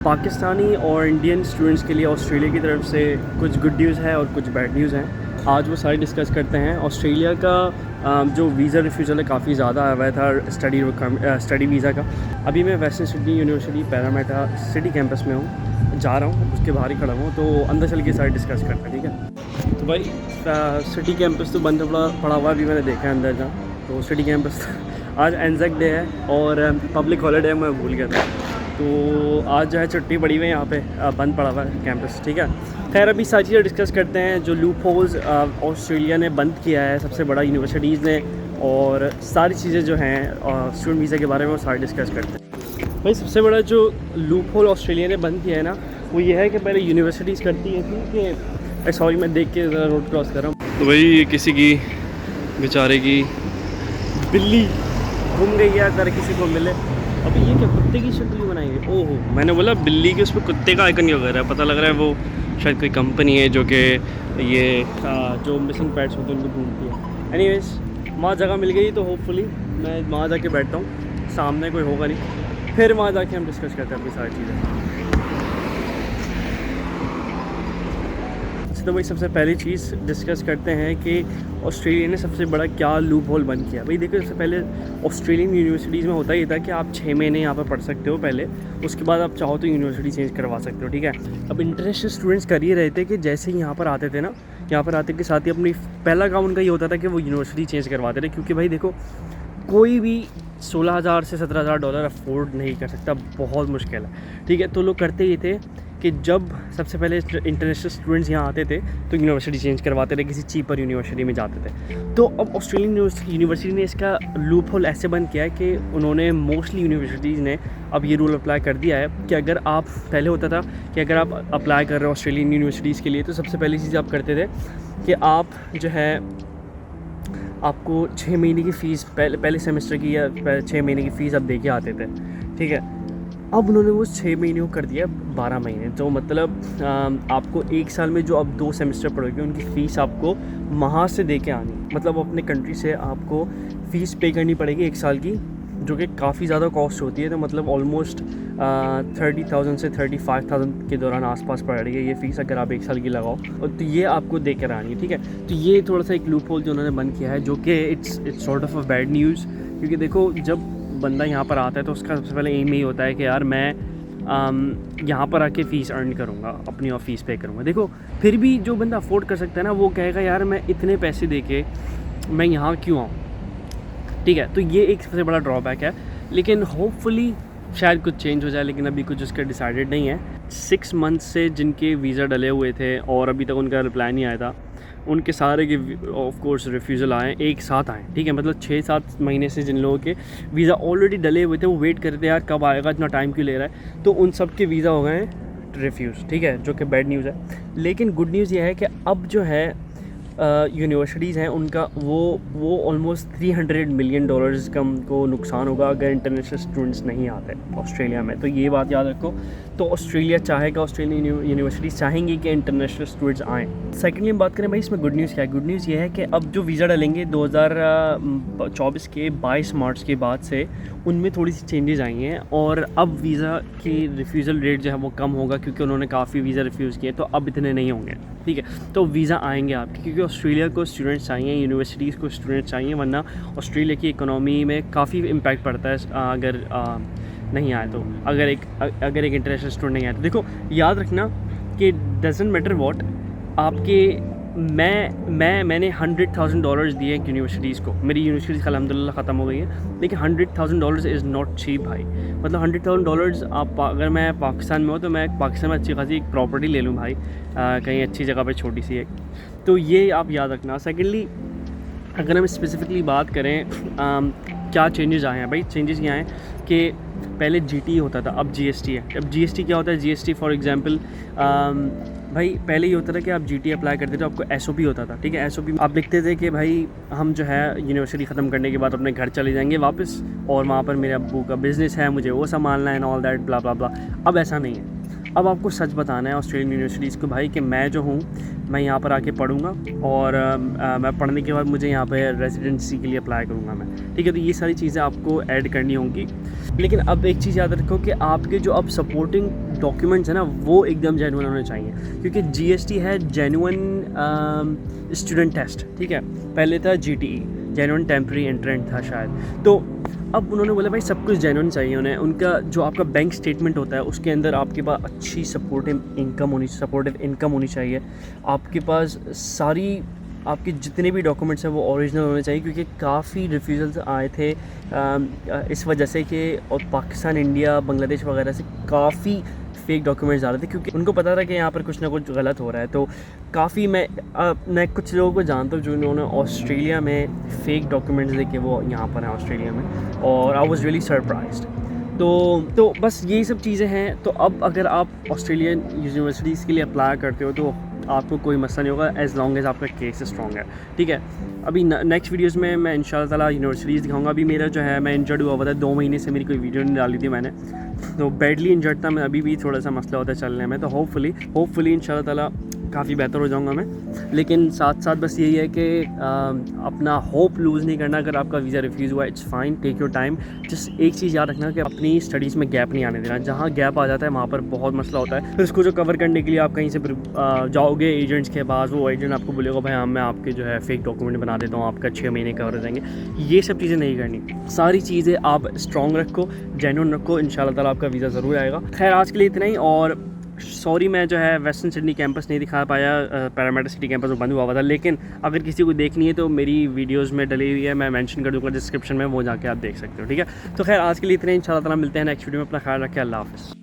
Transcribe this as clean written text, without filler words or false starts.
पाकिस्तानी और Indian students के लिए ऑस्ट्रेलिया की तरफ से कुछ गुड न्यूज़ है और कुछ बैड न्यूज़ हैं। आज वो सारी डिस्कस करते हैं। ऑस्ट्रेलिया का जो वीज़ा रिफ्यूज़ल है काफ़ी ज़्यादा आया हुआ था स्टडी वीज़ा का। अभी मैं western Sydney university Parramatta city campus में हूँ, जा रहा हूँ, उसके बाहर ही खड़ा हूँ, तो अंदर चल के सारी डिस्कस करते हैं। ठीक है, तो भाई सिटी कैंपस तो बंद पड़ा हुआ अभी मैंने देखा है अंदर जा, तो सिटी कैंपस आज एनजेक डे है और पब्लिक हॉलीडे मैं भूल गया था, तो आज जो है छुट्टी पड़ी हुई है, यहाँ पे बंद पड़ा हुआ है कैंपस। ठीक है, खैर अभी सारी चीज़ें डिस्कस करते हैं। जो लूप होल्स ऑस्ट्रेलिया ने बंद किया है सबसे बड़ा यूनिवर्सिटीज़ ने, और सारी चीज़ें जो हैं स्टूडेंट वीज़ा के बारे में वो सारी डिस्कस करते हैं। भाई सबसे बड़ा जो लूप होल ऑस्ट्रेलिया ने बंद किया है ना, वो ये है कि पहले यूनिवर्सिटीज़ करती है थी कि सॉरी मैं देख के ज़रा रोड क्रॉस कर रहा हूँ, तो भाई ये किसी की बेचारे की बिल्ली घूम गई है, अगर किसी को मिले। अभी ये क्या कुत्ते की शक्ल बनाई है? ओहो, मैंने बोला बिल्ली के उस पर कुत्ते का आइकन क्यों कर रहा है, पता लग रहा है वो शायद कोई कंपनी है जो कि ये जो मिसिंग पैट्स होते हैं उनको ढूंढती है। एनीवेज, वहाँ जगह मिल गई तो होपफुली मैं वहाँ जाके बैठता हूँ, सामने कोई होगा नहीं, फिर वहाँ जाके हम डिस्कस करते हैं अपनी सारी चीज़ें। तो भाई सबसे पहली चीज़ डिस्कस करते हैं कि ऑस्ट्रेलिया ने सबसे बड़ा क्या लूप होल बंद किया। भाई देखो, सबसे पहले ऑस्ट्रेलियन यूनिवर्सिटीज़ में होता ही था कि आप 6 महीने यहाँ पर पढ़ सकते हो पहले, उसके बाद आप चाहो तो यूनिवर्सिटी चेंज करवा सकते हो। ठीक है, अब इंटरनेशनल स्टूडेंट्स कर ये रहे थे कि जैसे ही यहाँ पर आते थे ना, यहाँ पर आते के साथ ही अपनी पहला काम उनका ये होता था कि वो यूनिवर्सिटी चेंज करवाते थे, क्योंकि भाई देखो कोई भी 16,000 से 17,000 डॉलर अफोर्ड नहीं कर सकता, बहुत मुश्किल है। ठीक है, तो लोग करते ये थे कि जब सबसे पहले इंटरनेशनल स्टूडेंट्स यहाँ आते थे तो यूनिवर्सिटी चेंज करवाते थे, किसी चीपर यूनिवर्सिटी में जाते थे। तो अब ऑस्ट्रेलियन यूनिवर्सिटी ने इसका लूप होल ऐसे बंद किया है कि उन्होंने मोस्टली यूनिवर्सिटीज़ ने अब ये रूल अप्लाई कर दिया है कि अगर आप पहले होता था कि अगर आप अप्लाई कर रहे हो ऑस्ट्रेलियन यूनिवर्सिटीज़ के लिए, तो सबसे पहली चीज़ आप करते थे कि आप जो है आपको 6 महीने की फ़ीस पहले सेमेस्टर की या 6 महीने की फ़ीस आप दे के आते थे। ठीक है, अब उन्होंने वो 6 महीने को कर दिया 12 महीने, तो मतलब आपको 1 साल में जो आप 2 सेमेस्टर पढ़ोगे उनकी फ़ीस आपको वहाँ से दे के आनी, मतलब अपने कंट्री से आपको फ़ीस पे करनी पड़ेगी 1 साल की, जो कि काफ़ी ज़्यादा कॉस्ट होती है। तो मतलब ऑलमोस्ट 30,000 से 35,000 के दौरान आसपास पड़ रही है ये फ़ीस, अगर आप 1 साल की लगाओ, और तो ये आपको दे कर आनी है। ठीक है, तो ये थोड़ा सा एक लूप होल जो उन्होंने बंद किया है, जो कि it's sort of a bad news, क्योंकि देखो जब बंदा यहाँ पर आता है तो उसका सबसे पहले एम यही होता है कि यार मैं यहाँ पर आके फ़ीस अर्न करूँगा, अपनी और फ़ीस पे करूँगा। देखो फिर भी जो बंदा अफोर्ड कर सकता है ना, वो कहेगा यार मैं इतने पैसे दे के मैं यहाँ क्यों आऊँ। ठीक है, तो ये एक सबसे बड़ा ड्रॉबैक है, लेकिन होपफुली शायद कुछ चेंज हो जाए, लेकिन अभी कुछ उसका डिसाइडेड नहीं है। 6 मंथ से जिनके वीज़ा डले हुए थे और अभी तक उनका रिप्लाई नहीं आया था, उनके सारे के ऑफ कोर्स रिफ्यूज़ल आए, एक साथ आए। ठीक है, मतलब 6-7 महीने से जिन लोगों के वीज़ा ऑलरेडी डले हुए थे वो वेट कर रहे थे यार कब आएगा, इतना टाइम क्यों ले रहा है, तो उन सब के वीज़ा हो गए हैं रिफ्यूज़। ठीक है, जो कि बैड न्यूज़ है। लेकिन गुड न्यूज़ ये है कि अब जो है यूनिवर्सिटीज़ हैं उनका वो ऑलमोस्ट $300 मिलियन कम को नुकसान होगा अगर इंटरनेशनल स्टूडेंट्स नहीं आते ऑस्ट्रेलिया में। तो ये बात याद रखो, तो ऑस्ट्रेलिया चाहेगा, ऑस्ट्रेलियन यूनिवर्सिटीज़ चाहेंगी कि इंटरनेशनल स्टूडेंट्स आएँ। सेकेंडली हम बात करें भाई इसमें गुड न्यूज़ क्या है। गुड न्यूज़ ये है कि अब जो वीज़ा डालेंगे 2024 के 22 मार्च के बाद से उनमें थोड़ी सी चेंजेस आई हैं, और अब वीज़ा की रिफ्यूज़ल रेट जो है वो कम होगा, क्योंकि उन्होंने काफ़ी वीज़ा रिफ्यूज़ किए, तो अब इतने नहीं होंगे। ठीक है, तो वीज़ा आएंगे आपके, क्योंकि ऑस्ट्रेलिया को स्टूडेंट्स चाहिए, यूनिवर्सिटीज़ को स्टूडेंट्स चाहिए, वरना ऑस्ट्रेलिया की इकोनॉमी में काफ़ी इम्पैक्ट पड़ता है अगर नहीं आए तो, अगर एक इंटरनेशनल स्टूडेंट नहीं आए तो। देखो याद रखना कि डजंट मैटर व्हाट आपके मैंने $100,000 दिए यूनिवर्सिटीज़ को। मेरी यूनिवर्सिटीज़ अल्हम्दुलिल्लाह ख़त्म हो गई है, लेकिन $100,000 इज़ नॉट चीप भाई। मतलब $100,000 आप अगर मैं पाकिस्तान में हो तो मैं पाकिस्तान में अच्छी खासी एक प्रॉपर्टी ले लूँ भाई, कहीं अच्छी जगह पे छोटी सी एक, तो ये आप याद रखना। सेकेंडली अगर हम स्पेसिफ़िकली बात करें क्या चेंजेस आए हैं, भाई चेंजेस ये आए हैं कि पहले GT होता था, अब GST है। अब GST क्या होता है? GST फॉर एग्जांपल भाई पहले ये होता था कि आप GT अप्लाई करते थे, आपको SOP होता था। ठीक है, SOP आप लिखते थे कि भाई हम जो है यूनिवर्सिटी ख़त्म करने के बाद अपने घर चले जाएंगे वापस, और वहाँ पर मेरे अब्बू का बिज़नेस है, मुझे वो संभालना है एंड ऑल दैट ब्ला ब्ला ब्ला। अब ऐसा नहीं है, अब आपको सच बताना है ऑस्ट्रेलियन यूनिवर्सिटीज़ को भाई कि मैं जो हूँ मैं यहाँ पर आके पढ़ूँगा, और मैं पढ़ने के बाद मुझे यहाँ पर रेजिडेंसी के लिए अप्लाई करूँगा मैं। ठीक है, तो ये सारी चीज़ें आपको ऐड करनी होंगी। लेकिन अब एक चीज़ याद रखो कि आपके जो अब सपोर्टिंग डॉक्यूमेंट्स है ना वो एकदम जेन्युइन होने चाहिए, क्योंकि जीएसटी है जेन्युइन स्टूडेंट टेस्ट, ठीक है। पहले था जीटीई, जेन्युइन टेम्प्रेरी एंट्रेंट था शायद। तो अब उन्होंने बोला भाई सब कुछ जेन्युइन चाहिए उन्हें। उनका जो आपका बैंक स्टेटमेंट होता है उसके अंदर आपके पास अच्छी सपोर्टिव इनकम होनी चाहिए। आपके पास सारी आपके जितने भी डॉक्यूमेंट्स हैं वो ओरिजिनल होने चाहिए, क्योंकि काफ़ी रिफ्यूज़ल्स आए थे इस वजह से कि और पाकिस्तान, इंडिया, बांग्लादेश वगैरह से काफ़ी फेक डॉक्यूमेंट्स आ रहे थे, क्योंकि उनको पता था कि यहाँ पर कुछ ना कुछ गलत हो रहा है। तो काफ़ी मैं कुछ लोगों को जानता हूँ जिन्होंने ऑस्ट्रेलिया में फ़ेक डॉक्यूमेंट्स देके वो यहाँ पर हैं ऑस्ट्रेलिया में, और आई वाज़ रियली सरप्राइज्ड। तो बस यही सब चीज़ें हैं। तो अब अगर आप ऑस्ट्रेलियन यूनिवर्सिटीज़ के लिए अप्लाई करते हो तो आपको कोई मसला नहीं होगा, एज़ लॉन्ग एज़ आपका केस स्ट्रॉन्ग है, ठीक है। अभी नेक्स्ट वीडियोज़ में मैं इंशाल्लाह ताला यूनिवर्सिटीज़ दिखाऊंगा। अभी मेरा जो है मैं इंजर्ड हुआ था 2 महीने से, मेरी कोई वीडियो नहीं डाली थी मैंने, तो बैडली इंजर्ड था मैं, अभी भी थोड़ा सा मसला होता है चलने में। तो होपफुली इंशाल्लाह ताला काफ़ी बेहतर हो जाऊंगा मैं। लेकिन साथ साथ बस यही है कि अपना होप लूज़ नहीं करना। अगर आपका वीज़ा रिफ्यूज़ हुआ it's fine, take your time. Just एक चीज़ याद रखना कि अपनी स्टडीज़ में गैप नहीं आने देना। जहाँ गैप आ जाता है वहाँ पर बहुत मसला होता है। फिर उसको जो कवर करने के लिए आप कहीं से जाओगे एजेंट्स के पास, वो एजेंट आपको बोलेगा भाई हाँ मैं आपके जो है फेक डॉक्यूमेंट बना देता हूँ, आपका 6 महीने कवर हो जाएंगे। ये सब चीज़ें नहीं करनी, सारी चीज़ें आप स्ट्रॉन्ग रखो, जेन्युइन रखो, इंशाल्लाह ताला आपका वीज़ा ज़रूर आएगा। खैर आज के लिए इतना ही। और सॉरी मैं जो है वेस्टर्न सिडनी कैंपस नहीं दिखा पाया, पैरामीटर सिटी कैंपस वो बंद हुआ था। लेकिन अगर किसी को देखनी है तो मेरी वीडियोस में डली हुई है, मैं मेंशन कर दूँगा डिस्क्रिप्शन में, वो जाके आप देख सकते हो, ठीक है। तो खैर आज के लिए इतना ही, इंशाल्लाह ताला मिलते हैं नेक्स्ट वीडियो में। अपना ख्याल रखें, अल्लाह हाफ़िज़।